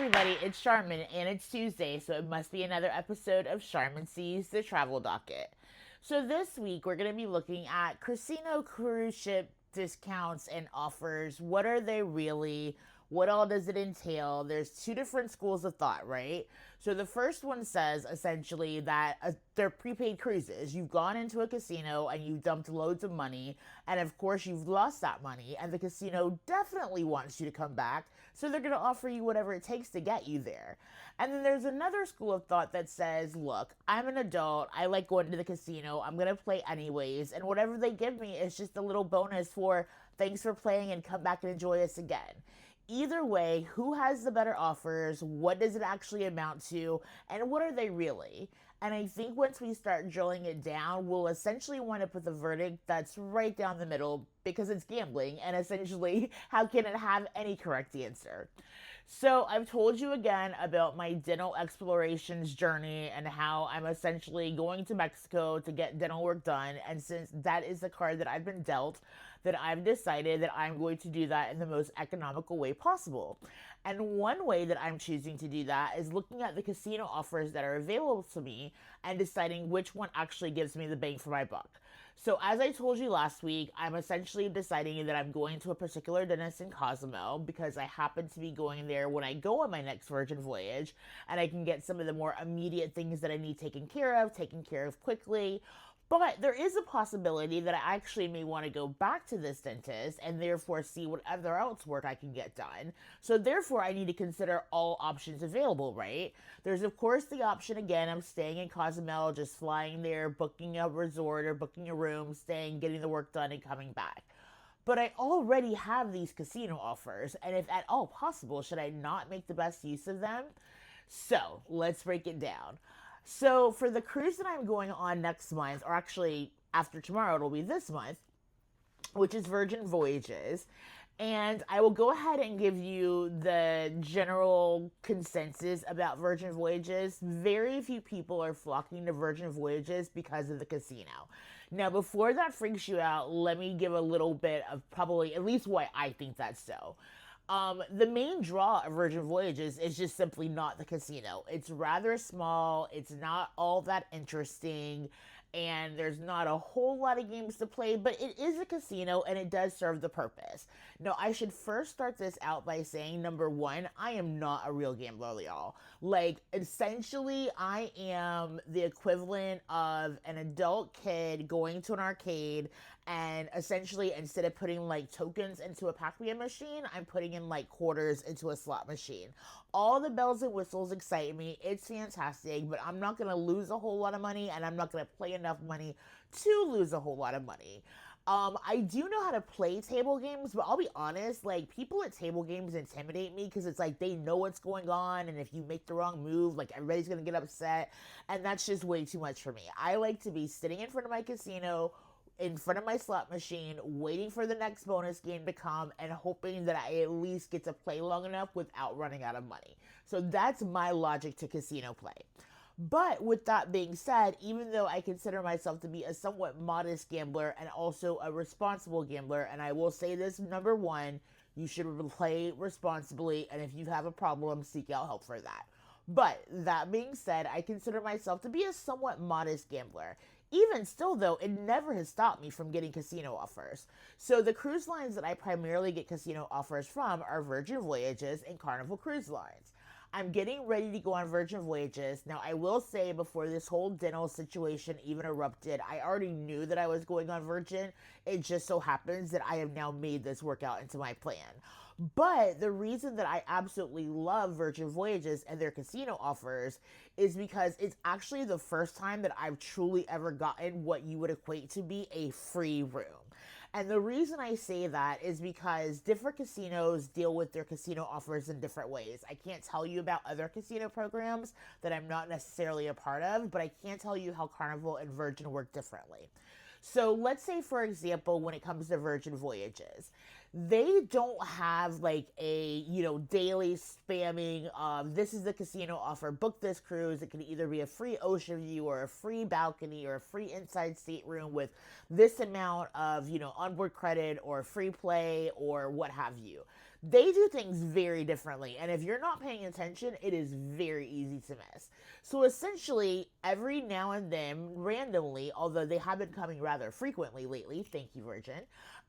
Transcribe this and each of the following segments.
everybody, it's Charmin, and it's Tuesday, so it must be another episode of SharminSeas, the Travel Docket. So this week, we're going to be looking at casino cruise ship discounts and offers. What are they really? What all does it entail? There's two different schools of thought, right? So the first one says essentially that they're prepaid cruises. You've gone into a casino and you dumped loads of money, and of course you've lost that money, and the casino definitely wants you to come back, so they're going to offer you whatever it takes to get you there. And then there's another school of thought that says, look, I'm an adult, I like going to the casino, I'm going to play anyways, and whatever they give me is just a little bonus for thanks for playing and come back and enjoy us again. Either way, who has the better offers? What does it actually amount to? And what are they really? And I think once we start drilling it down, we'll essentially wind up with a verdict that's right down the middle because it's gambling. And essentially, how can it have any correct answer? So I've told you again about my dental explorations journey and how I'm essentially going to Mexico to get dental work done. And since that is the card that I've been dealt, that I've decided that I'm going to do that in the most economical way possible. And one way that I'm choosing to do that is looking at the casino offers that are available to me and deciding which one actually gives me the bang for my buck. So, as I told you last week, I'm essentially deciding that I'm going to a particular dentist in Cozumel because I happen to be going there when I go on my next Virgin voyage, and I can get some of the more immediate things that I need taken care of quickly. But there is a possibility that I actually may want to go back to this dentist and therefore see what other else work I can get done. So therefore, I need to consider all options available, right? There's of course the option again of staying in Cozumel, just flying there, booking a resort or booking a room, staying, getting the work done, and coming back. But I already have these casino offers, and if at all possible, should I not make the best use of them? So let's break it down. So for the cruise that I'm going on next month, or actually after tomorrow, it'll be this month, which is Virgin Voyages. And I will go ahead and give you the general consensus about Virgin Voyages. Very few people are flocking to Virgin Voyages because of the casino. Now, before that freaks you out, let me give a little bit of probably at least why I think that's so. The main draw of Virgin Voyages is just simply not the casino. It's rather small, it's not all that interesting, and there's not a whole lot of games to play, but it is a casino and it does serve the purpose. Now, I should first start this out by saying, number one, I am not a real gambler, y'all. Like, essentially, I am the equivalent of an adult kid going to an arcade and essentially instead of putting like tokens into a Pac-Man machine, I'm putting in like quarters into a slot machine. All the bells and whistles excite me. It's fantastic, but I'm not going to lose a whole lot of money and I'm not going to play enough money to lose a whole lot of money. I do know how to play table games, but I'll be honest, like, people at table games intimidate me because it's like they know what's going on, and if you make the wrong move, like, everybody's gonna get upset, and that's just way too much for me. I like to be sitting in front of my casino, in front of my slot machine, waiting for the next bonus game to come, and hoping that I at least get to play long enough without running out of money. So that's my logic to casino play. But with that being said, even though I consider myself to be a somewhat modest gambler and also a responsible gambler, and I will say this, number one, you should play responsibly, and if you have a problem, seek out help for that. But that being said, I consider myself to be a somewhat modest gambler. Even still, though, it never has stopped me from getting casino offers. So the cruise lines that I primarily get casino offers from are Virgin Voyages and Carnival Cruise Lines. I'm getting ready to go on Virgin Voyages. Now, I will say before this whole dental situation even erupted, I already knew that I was going on Virgin. It just so happens that I have now made this work out into my plan. But the reason that I absolutely love Virgin Voyages and their casino offers is because it's actually the first time that I've truly ever gotten what you would equate to be a free room. And the reason I say that is because different casinos deal with their casino offers in different ways. I can't tell you about other casino programs that I'm not necessarily a part of, but I can tell you how Carnival and Virgin work differently. So let's say, for example, when it comes to Virgin Voyages, they don't have like a, daily spamming of this is the casino offer, book this cruise. It can either be a free ocean view or a free balcony or a free inside stateroom with this amount of, onboard credit or free play or what have you. They do things very differently, and if you're not paying attention, it is very easy to miss. So essentially, every now and then, randomly, although they have been coming rather frequently lately, thank you, Virgin,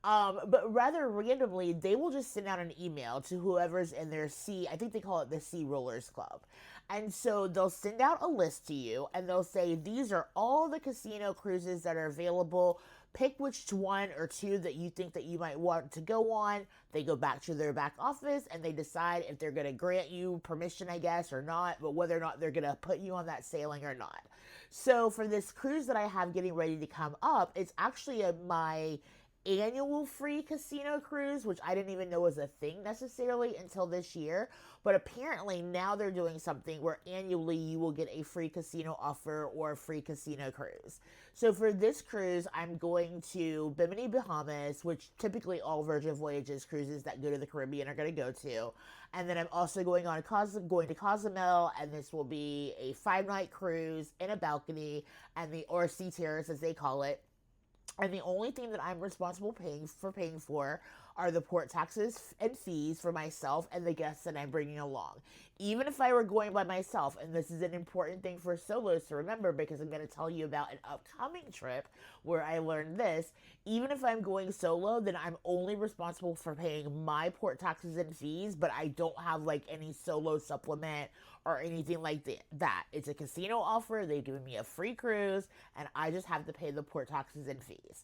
but rather randomly, they will just send out an email to whoever's in their I think they call it the Sea Rollers Club. And so they'll send out a list to you and they'll say, these are all the casino cruises that are available. Pick which one or two that you think that you might want to go on. They go back to their back office and they decide if they're going to grant you permission, I guess, or not, but whether or not they're going to put you on that sailing or not. So for this cruise that I have getting ready to come up, it's actually my annual free casino cruise, which I didn't even know was a thing necessarily until this year. But apparently now they're doing something where annually you will get a free casino offer or a free casino cruise. So for this cruise, I'm going to Bimini, Bahamas, which typically all Virgin Voyages cruises that go to the Caribbean are going to go to. And then I'm also going to Cozumel, and this will be a 5-night cruise in a balcony or sea terrace as they call it. And the only thing that I'm responsible paying for are the port taxes and fees for myself and the guests that I'm bringing along. Even if I were going by myself, and this is an important thing for solos to remember because I'm going to tell you about an upcoming trip where I learned this, even if I'm going solo, then I'm only responsible for paying my port taxes and fees, but I don't have like any solo supplement or anything like that. It's a casino offer. They've given me a free cruise, and I just have to pay the port taxes and fees.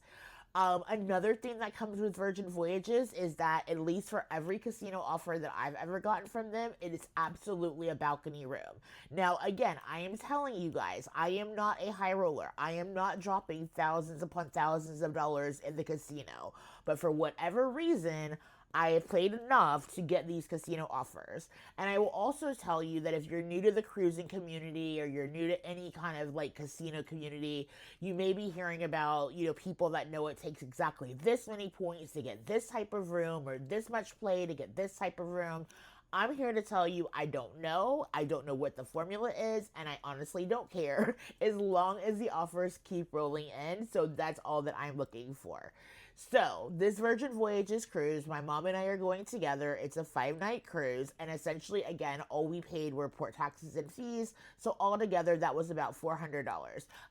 Another thing that comes with Virgin Voyages is that at least for every casino offer that I've ever gotten from them, it is absolutely a balcony room. Now, again, I am telling you guys, I am not a high roller. I am not dropping thousands upon thousands of dollars in the casino. But for whatever reason, I have played enough to get these casino offers. And I will also tell you that if you're new to the cruising community or you're new to any kind of like casino community, you may be hearing about, people that know it takes exactly this many points to get this type of room or this much play to get this type of room. I'm here to tell you I don't know. I don't know what the formula is, and I honestly don't care as long as the offers keep rolling in. So that's all that I'm looking for. So, this Virgin Voyages cruise, my mom and I are going together. It's a 5-night cruise, and essentially, again, all we paid were port taxes and fees. So, altogether, that was about $400.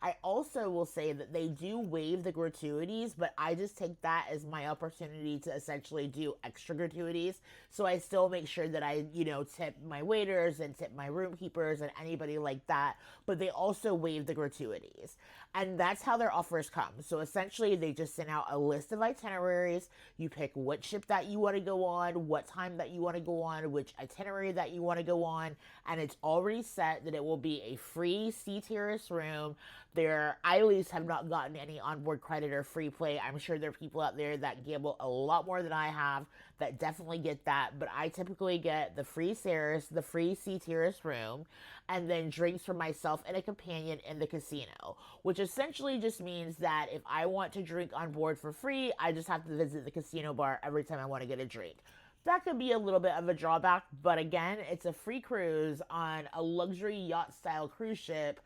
I also will say that they do waive the gratuities, but I just take that as my opportunity to essentially do extra gratuities. So, I still make sure that I, tip my waiters and tip my room keepers and anybody like that, but they also waive the gratuities. And that's how their offers come. So essentially, they just send out a list of itineraries. You pick what ship that you want to go on, what time that you want to go on, which itinerary that you want to go on, and it's already set that it will be a free sea terrace room. I at least have not gotten any onboard credit or free play. I'm sure there are people out there that gamble a lot more than I have that definitely get that, but I typically get the free terrace, the free sea terrace room, and then drinks for myself and a companion in the casino, which essentially just means that if I want to drink on board for free, I just have to visit the casino bar every time I want to get a drink. That could be a little bit of a drawback, but again, it's a free cruise on a luxury yacht style cruise ship.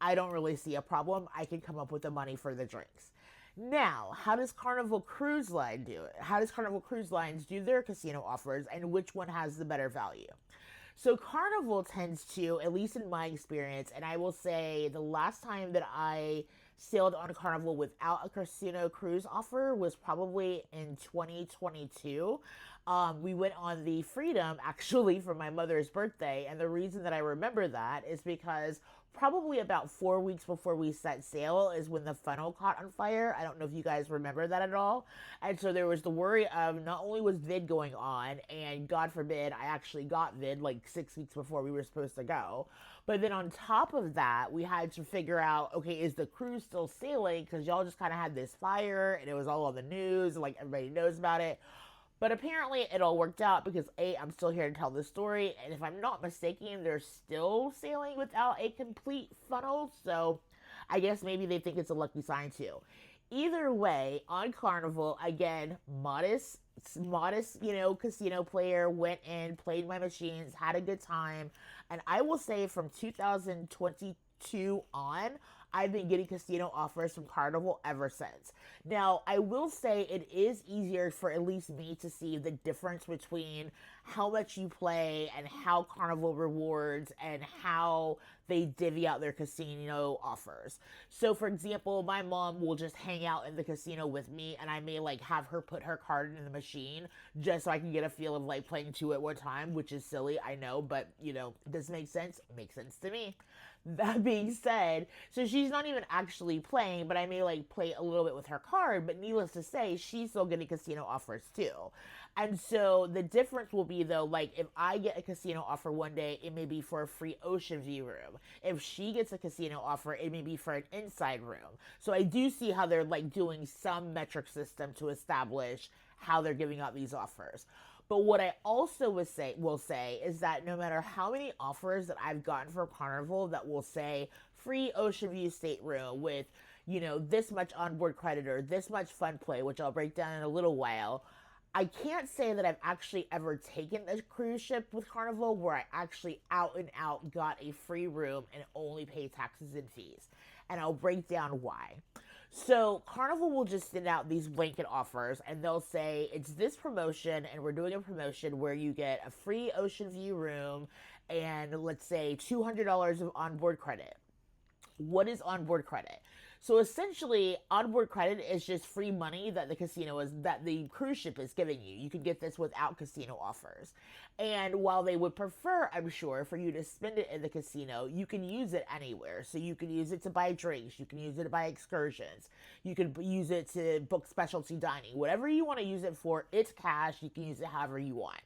I don't really see a problem. I can come up with the money for the drinks. Now, how does Carnival Cruise Line do it? How does Carnival Cruise Lines do their casino offers, and which one has the better value? So Carnival tends to, at least in my experience, and I will say the last time that I sailed on Carnival without a casino cruise offer was probably in 2022. We went on the Freedom actually for my mother's birthday, and the reason that I remember that is because probably about 4 weeks before we set sail is when the funnel caught on fire. I don't know if you guys remember that at all. And so there was the worry of not only was vid going on, and God forbid I actually got vid like 6 weeks before we were supposed to go, but then on top of that, we had to figure out, okay, is the cruise still sailing? Because y'all just kind of had this fire and it was all on the news, like everybody knows about it. But apparently it all worked out because I'm still here to tell the story. And if I'm not mistaken, they're still sailing without a complete funnel. So I guess maybe they think it's a lucky sign too. Either way, on Carnival, again, modest, casino player, went in, played my machines, had a good time. And I will say from 2022 on, I've been getting casino offers from Carnival ever since. Now, I will say it is easier for at least me to see the difference between how much you play and how Carnival rewards and how they divvy out their casino offers. So, for example, my mom will just hang out in the casino with me, and I may like have her put her card in the machine just so I can get a feel of like playing two at one time, which is silly, I know, but does it make sense? It makes sense to me. That being said, so she's not even actually playing, but I may like play a little bit with her card, but needless to say, she's still getting casino offers too. And so the difference will be though, like if I get a casino offer one day, it may be for a free ocean view room. If she gets a casino offer, it may be for an inside room. So I do see how they're like doing some metric system to establish how they're giving out these offers. But what I also will say is that no matter how many offers that I've gotten from Carnival that will say free ocean view stateroom with, this much onboard credit or this much fun play, which I'll break down in a little while, I can't say that I've actually ever taken a cruise ship with Carnival where I actually out and out got a free room and only pay taxes and fees. And I'll break down why. So Carnival will just send out these blanket offers and they'll say it's this promotion and we're doing a promotion where you get a free ocean view room and let's say $200 of onboard credit. What is onboard credit? So essentially, onboard credit is just free money that the cruise ship is giving you. You can get this without casino offers. And while they would prefer, I'm sure, for you to spend it in the casino, you can use it anywhere. So you can use it to buy drinks, you can use it to buy excursions, you can use it to book specialty dining. Whatever you want to use it for, it's cash. You can use it however you want.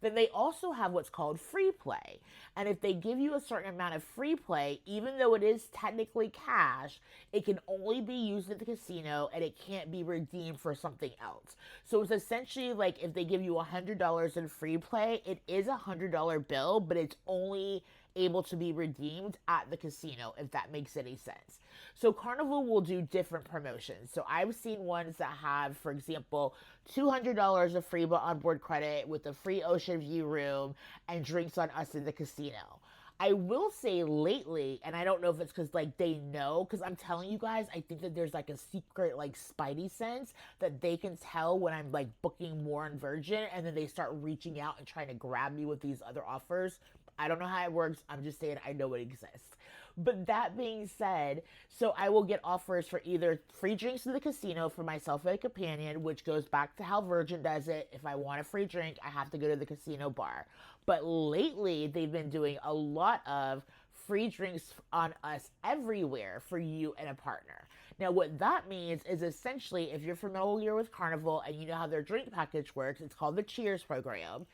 Then they also have what's called free play. And if they give you a certain amount of free play, even though it is technically cash, it can only be used at the casino and it can't be redeemed for something else. So it's essentially like if they give you $100 in free play, it is a $100 bill, but it's only able to be redeemed at the casino, if that makes any sense. So Carnival will do different promotions. So I've seen ones that have, for example, $200 of free onboard credit with a free ocean view room and drinks on us in the casino. I will say lately, and I don't know if it's because like they know, because I'm telling you guys, I think that there's like a secret like spidey sense that they can tell when I'm like booking more on Virgin, and then they start reaching out and trying to grab me with these other offers. I don't know how it works. I'm just saying I know it exists. But that being said, so I will get offers for either free drinks in the casino for myself and a companion, which goes back to how Virgin does it. If I want a free drink, I have to go to the casino bar. But lately, they've been doing a lot of free drinks on us everywhere for you and a partner. Now, what that means is essentially, if you're familiar with Carnival and you know how their drink package works, it's called the Cheers program.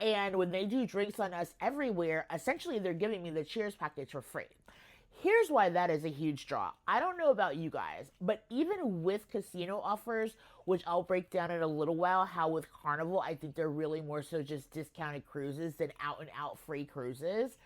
And when they do drinks on us everywhere, essentially they're giving me the Cheers package for free. Here's why that is a huge draw. I don't know about you guys, but even with casino offers, which I'll break down in a little while, how with Carnival, I think they're really more so just discounted cruises than out and out free cruises.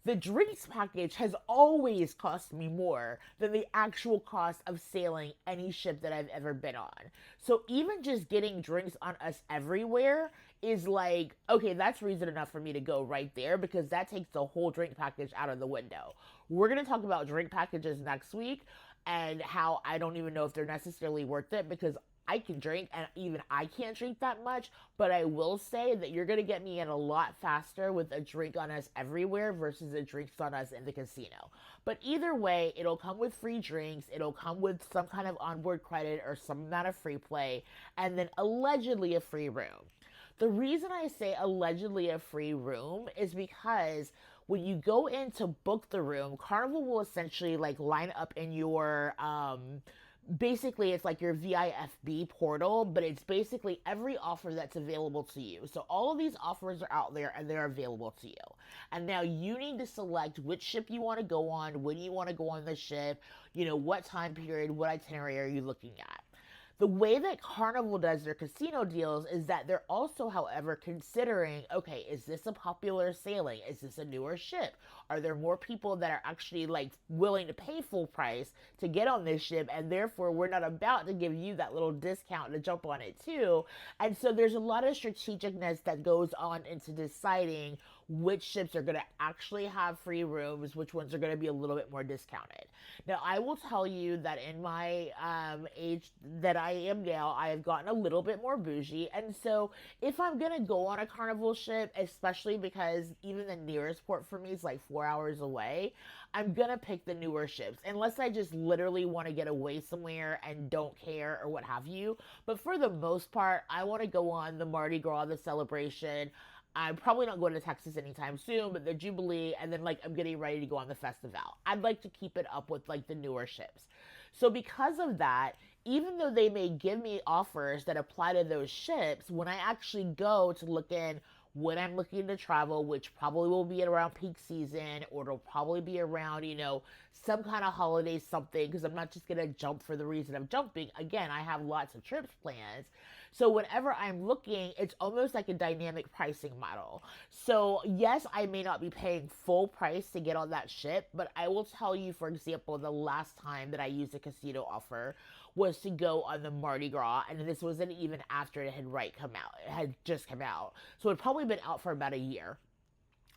The drinks package has always cost me more than the actual cost of sailing any ship that I've ever been on. So even just getting drinks on us everywhere is like, okay, that's reason enough for me to go right there because that takes the whole drink package out of the window. We're going to talk about drink packages next week and how I don't even know if they're necessarily worth it because I can drink and even I can't drink that much, but I will say that you're going to get me in a lot faster with a drink on us everywhere versus a drinks on us in the casino. But either way, it'll come with free drinks, it'll come with some kind of onboard credit or some amount of free play, and then allegedly a free room. The reason I say allegedly a free room is because when you go in to book the room, Carnival will essentially like line up in your, basically it's like your VIFB portal, but it's basically every offer that's available to you. So all of these offers are out there and they're available to you. And now you need to select which ship you want to go on, when you want to go on the ship, what time period, what itinerary are you looking at. The way that Carnival does their casino deals is that they're also, however, considering, okay, is this a popular sailing? Is this a newer ship? Are there more people that are actually like willing to pay full price to get on this ship? And therefore, we're not about to give you that little discount to jump on it too. And so there's a lot of strategicness that goes on into deciding which ships are going to actually have free rooms, which ones are going to be a little bit more discounted. Now, I will tell you that in my age that I am now, I have gotten a little bit more bougie. And so if I'm going to go on a Carnival ship, especially because even the nearest port for me is like 4 hours away, I'm going to pick the newer ships, unless I just literally want to get away somewhere and don't care or what have you. But for the most part, I want to go on the Mardi Gras, the celebration. I'm probably not going to Texas anytime soon, but the Jubilee, and then like I'm getting ready to go on the festival. I'd like to keep it up with like the newer ships. So because of that, even though they may give me offers that apply to those ships, when I actually go to look in when I'm looking to travel, which probably will be around peak season, or it'll probably be around, some kind of holiday something, because I'm not just going to jump for the reason of jumping. Again, I have lots of trips plans. So whenever I'm looking, it's almost like a dynamic pricing model. So yes, I may not be paying full price to get on that ship, but I will tell you, for example, the last time that I used a casino offer was to go on the Mardi Gras, and this wasn't even after it had come out. It had just come out. So it had probably been out for about a year.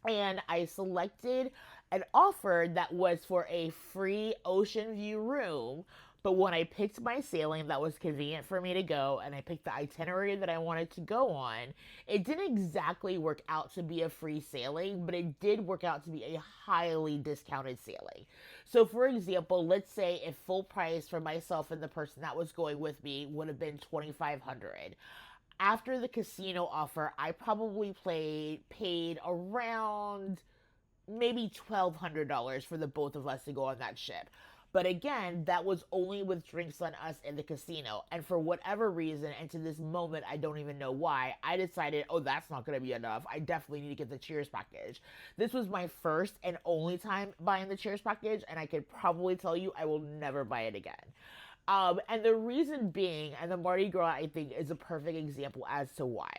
And I selected an offer that was for a free ocean view room. But when I picked my sailing that was convenient for me to go, and I picked the itinerary that I wanted to go on, it didn't exactly work out to be a free sailing, but it did work out to be a highly discounted sailing. So for example, let's say if full price for myself and the person that was going with me would have been $2,500. After the casino offer, I probably paid around maybe $1,200 for the both of us to go on that ship. But again, that was only with drinks on us in the casino. And for whatever reason, and to this moment, I don't even know why, I decided, oh, that's not going to be enough. I definitely need to get the Cheers package. This was my first and only time buying the Cheers package, and I could probably tell you I will never buy it again. And the reason being, and the Mardi Gras, I think, is a perfect example as to why.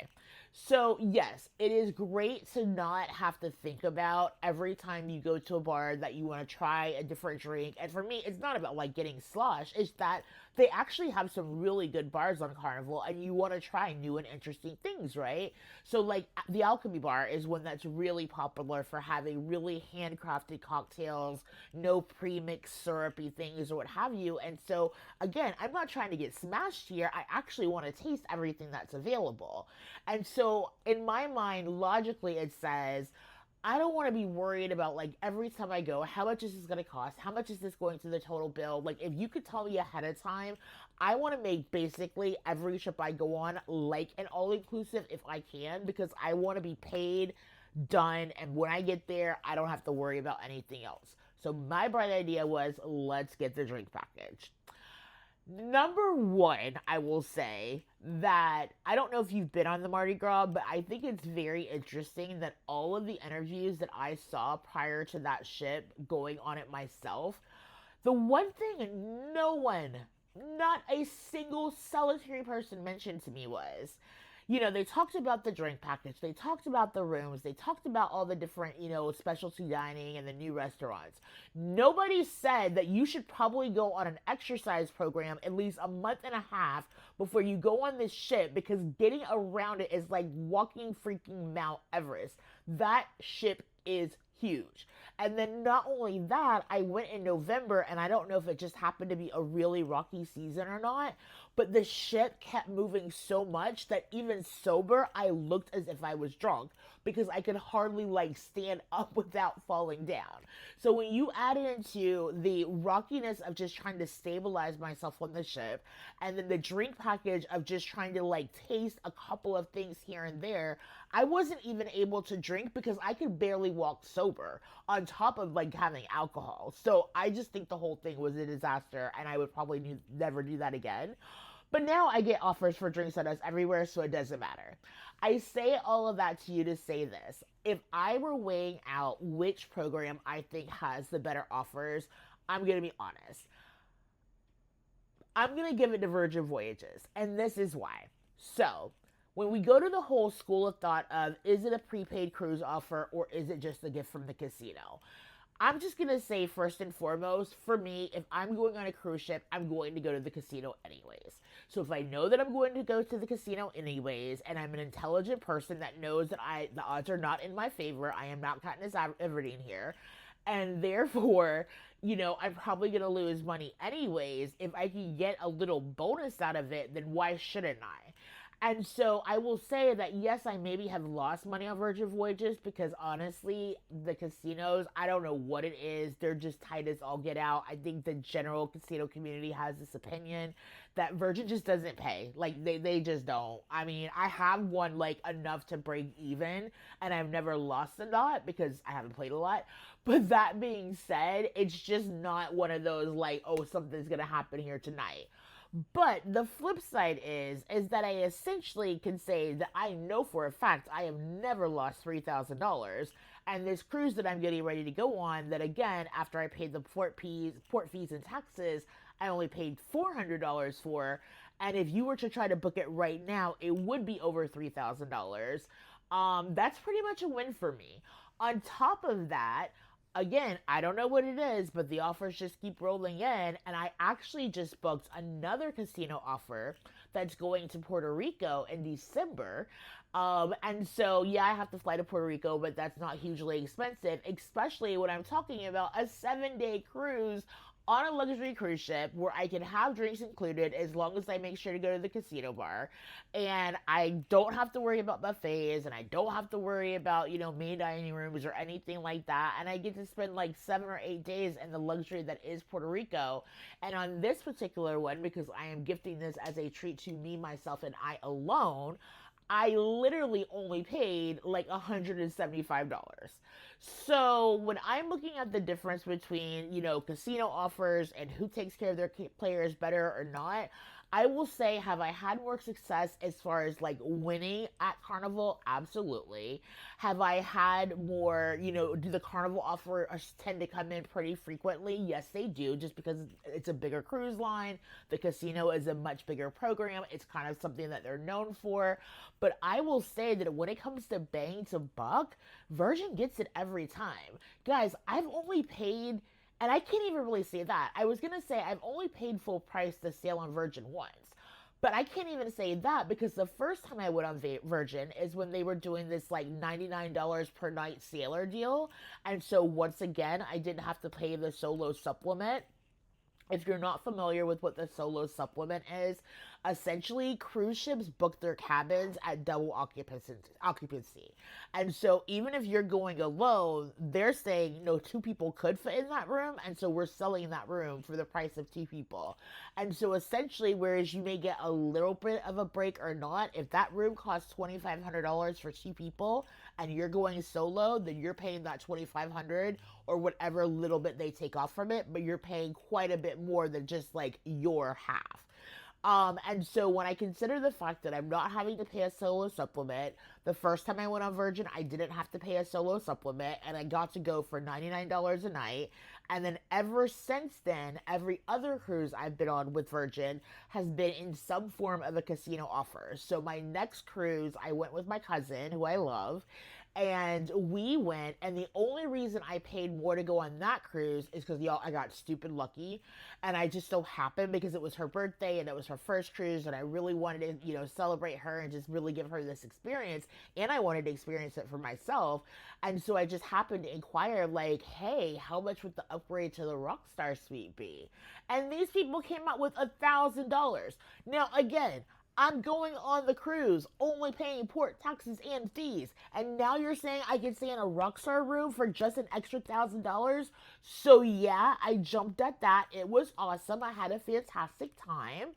So, yes, it is great to not have to think about every time you go to a bar that you want to try a different drink. And for me, it's not about like getting slosh, it's that they actually have some really good bars on Carnival and you want to try new and interesting things, right? So, like, the Alchemy Bar is one that's really popular for having really handcrafted cocktails, no pre-mixed syrupy things or what have you. And so, again, I'm not trying to get smashed here. I actually want to taste everything that's available. And so, in my mind, logically, it says, I don't want to be worried about like every time I go, how much is this going to cost? How much is this going to the total bill? Like, if you could tell me ahead of time, I want to make basically every trip I go on like an all inclusive if I can, because I want to be paid, done, and when I get there, I don't have to worry about anything else. So, my bright idea was, let's get the drink package. Number one, I will say that I don't know if you've been on the Mardi Gras, but I think it's very interesting that all of the interviews that I saw prior to that ship going on it myself, the one thing no one, not a single solitary person mentioned to me was, they talked about the drink package, they talked about the rooms, they talked about all the different, specialty dining and the new restaurants. Nobody said that you should probably go on an exercise program at least a month and a half before you go on this ship, because getting around it is like walking freaking Mount Everest. That ship is huge. And then not only that, I went in November, and I don't know if it just happened to be a really rocky season or not, but the ship kept moving so much that even sober, I looked as if I was drunk, because I could hardly like stand up without falling down. So when you add into the rockiness of just trying to stabilize myself on the ship, and then the drink package of just trying to like taste a couple of things here and there, I wasn't even able to drink because I could barely walk sober on top of like having alcohol. So I just think the whole thing was a disaster, and I would probably never do that again. But now I get offers for drink sodas everywhere, so it doesn't matter. I say all of that to you to say this. If I were weighing out which program I think has the better offers, I'm going to be honest. I'm going to give it to Virgin Voyages, and this is why. So, when we go to the whole school of thought of is it a prepaid cruise offer or is it just a gift from the casino? I'm just going to say, first and foremost, for me, if I'm going on a cruise ship, I'm going to go to the casino anyways. So if I know that I'm going to go to the casino anyways, and I'm an intelligent person that knows that the odds are not in my favor, I am not Katniss Everdeen here, and therefore, I'm probably going to lose money anyways. If I can get a little bonus out of it, then why shouldn't I? And so I will say that yes, I maybe have lost money on Virgin Voyages because honestly, the casinos, I don't know what it is. They're just tight as all get out. I think the general casino community has this opinion that Virgin just doesn't pay. Like they just don't. I mean, I have won like enough to break even and I've never lost a lot because I haven't played a lot. But that being said, it's just not one of those like, oh, something's gonna happen here tonight. But the flip side is that I essentially can say that I know for a fact I have never lost $3,000. And this cruise that I'm getting ready to go on, that again, after I paid the port fees and taxes, I only paid $400 for. And if you were to try to book it right now, it would be over $3,000. That's pretty much a win for me. On top of that, again, I don't know what it is, but the offers just keep rolling in. And I actually just booked another casino offer that's going to Puerto Rico in December. And so, yeah, I have to fly to Puerto Rico, but that's not hugely expensive, especially when I'm talking about a 7-day cruise on a luxury cruise ship where I can have drinks included as long as I make sure to go to the casino bar. And I don't have to worry about buffets and I don't have to worry about, main dining rooms or anything like that. And I get to spend like 7 or 8 days in the luxury that is Puerto Rico. And on this particular one, because I am gifting this as a treat to me, myself, and I alone, I literally only paid like $175. So when I'm looking at the difference between, casino offers and who takes care of their players better or not, I will say, have I had more success as far as like winning at Carnival? Absolutely. Have I had more, do the Carnival offers tend to come in pretty frequently? Yes, they do, just because it's a bigger cruise line. The casino is a much bigger program. It's kind of something that they're known for. But I will say that when it comes to bang to buck, Virgin gets it every time. Guys, I've only paid, and I can't even really say that. I was going to say I've only paid full price to sail on Virgin once. But I can't even say that because the first time I went on Virgin is when they were doing this like $99 per night sailor deal. And so once again, I didn't have to pay the solo supplement. If you're not familiar with what the solo supplement is, essentially cruise ships book their cabins at double occupancy. And so even if you're going alone, they're saying, no, 2 people could fit in that room. And so we're selling that room for the price of 2 people. And so essentially, whereas you may get a little bit of a break or not, if that room costs $2,500 for 2 people and you're going solo, then you're paying that $2,500 or whatever little bit they take off from it, but you're paying quite a bit more than just like your half. And so when I consider the fact that I'm not having to pay a solo supplement, the first time I went on Virgin, I didn't have to pay a solo supplement and I got to go for $99 a night. And then ever since then, every other cruise I've been on with Virgin has been in some form of a casino offer. So my next cruise, I went with my cousin, who I love, and we went, and the only reason I paid more to go on that cruise is because, y'all, I got stupid lucky, and I just so happened because it was her birthday, and it was her first cruise, and I really wanted to, celebrate her and just really give her this experience, and I wanted to experience it for myself, and so I just happened to inquire, like, hey, how much would the upgrade to the Rockstar Suite be? And these people came out with $1,000. Now, again, I'm going on the cruise, only paying port taxes and fees. And now you're saying I can stay in a Rockstar room for just an extra $1,000? So yeah, I jumped at that. It was awesome. I had a fantastic time.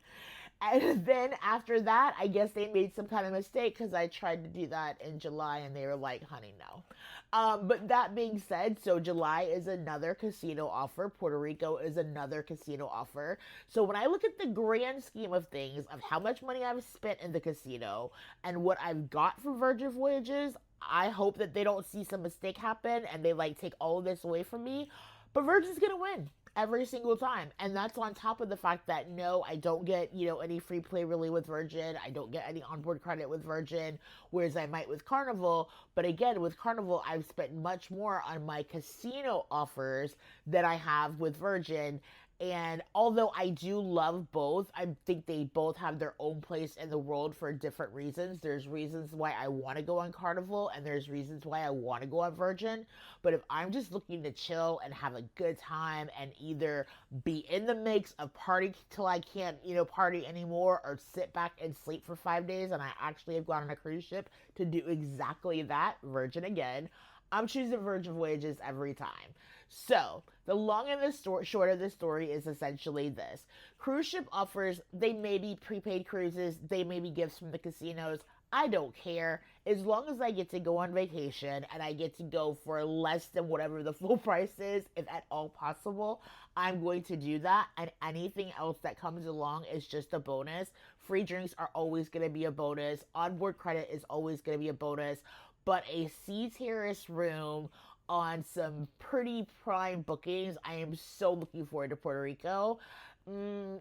And then after that, I guess they made some kind of mistake because I tried to do that in July and they were like, honey, no. But that being said, so July is another casino offer. Puerto Rico is another casino offer. So when I look at the grand scheme of things, of how much money I've spent in the casino and what I've got from Virgin Voyages, I hope that they don't see some mistake happen and they like take all of this away from me. But Virgin's going to win. every single time. And that's on top of the fact that no, I don't get, any free play really with Virgin. I don't get any onboard credit with Virgin, whereas I might with Carnival. But again, with Carnival, I've spent much more on my casino offers than I have with Virgin. And although I do love both, I think they both have their own place in the world for different reasons. There's reasons why I want to go on Carnival, and there's reasons why I want to go on Virgin. But if I'm just looking to chill and have a good time and either be in the mix of party till I can't, party anymore, or sit back and sleep for 5 days, and I actually have gone on a cruise ship to do exactly that, Virgin again, I'm choosing Virgin Voyages every time. So, the long and the short of the story is essentially this. Cruise ship offers, they may be prepaid cruises, they may be gifts from the casinos. I don't care. As long as I get to go on vacation and I get to go for less than whatever the full price is, if at all possible, I'm going to do that. And anything else that comes along is just a bonus. Free drinks are always going to be a bonus. Onboard credit is always going to be a bonus. But a sea terrace room on some pretty prime bookings, I am so looking forward to Puerto Rico.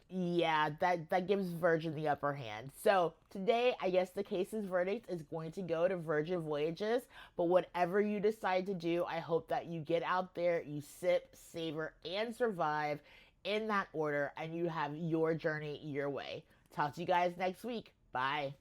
Yeah, that gives Virgin the upper hand. So today, I guess the case's verdict is going to go to Virgin Voyages. But whatever you decide to do, I hope that you get out there, you sip, savor, and survive in that order, and you have your journey your way. Talk to you guys next week. Bye.